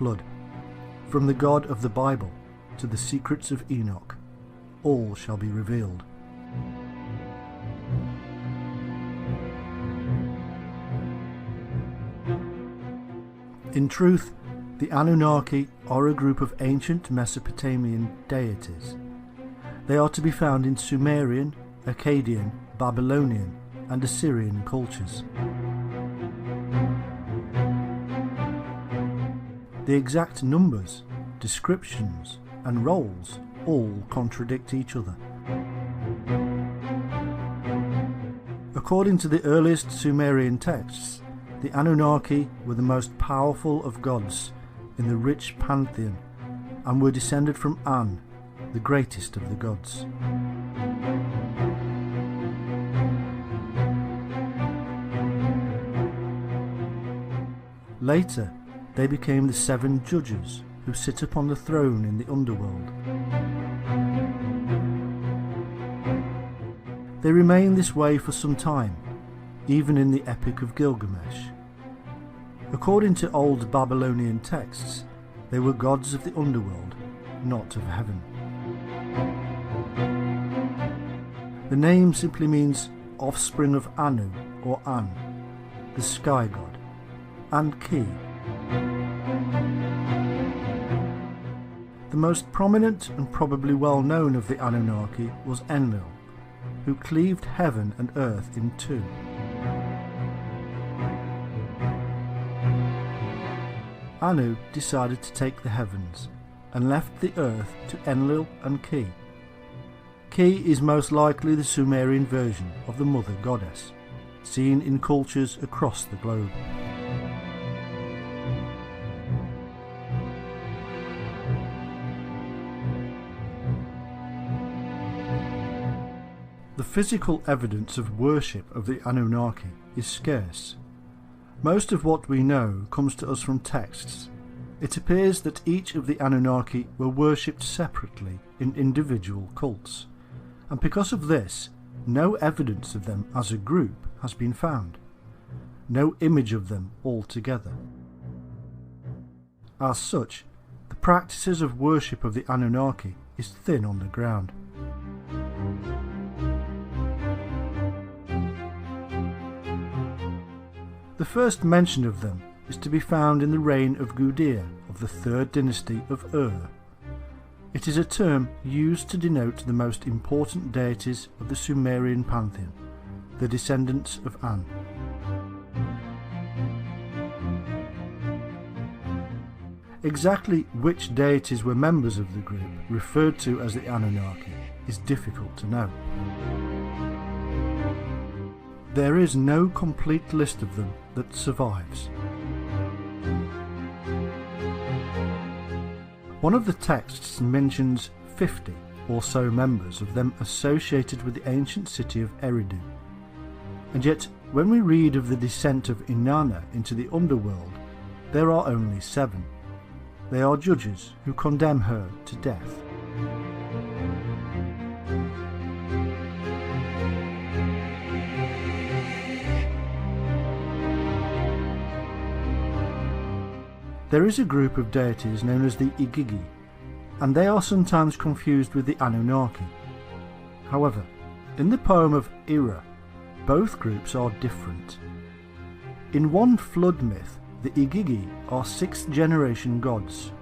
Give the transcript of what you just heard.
Blood. From the God of the Bible to the secrets of Enoch, all shall be revealed. In truth, the Anunnaki are a group of ancient Mesopotamian deities. They are to be found in Sumerian, Akkadian, Babylonian and Assyrian cultures. The exact numbers, descriptions and roles all contradict each other. According to the earliest Sumerian texts, the Anunnaki were the most powerful of gods in the rich pantheon and were descended from An, the greatest of the gods. Later, they became the 7 judges who sit upon the throne in the underworld. They remain this way for some time, even in the Epic of Gilgamesh. According to old Babylonian texts, they were gods of the underworld, not of heaven. The name simply means offspring of Anu or An, the sky god, and Ki. The most prominent and probably well known of the Anunnaki was Enlil, who cleaved heaven and earth in two. Anu decided to take the heavens and left the earth to Enlil and Ki. Ki is most likely the Sumerian version of the mother goddess, seen in cultures across the globe. The physical evidence of worship of the Anunnaki is scarce. Most of what we know comes to us from texts. It appears that each of the Anunnaki were worshipped separately in individual cults, and because of this, no evidence of them as a group has been found. No image of them all together. As such, the practices of worship of the Anunnaki is thin on the ground. The first mention of them is to be found in the reign of Gudea of the 3rd dynasty of Ur. It is a term used to denote the most important deities of the Sumerian pantheon, the descendants of An. Exactly which deities were members of the group referred to as the Anunnaki is difficult to know. There is no complete list of them that survives. One of the texts mentions 50 or so members of them associated with the ancient city of Eridu. And yet, when we read of the descent of Inanna into the underworld, there are only 7. They are judges who condemn her to death. There is a group of deities known as the Igigi, and they are sometimes confused with the Anunnaki. However, in the poem of Ira, both groups are different. In one flood myth, the Igigi are 6th generation gods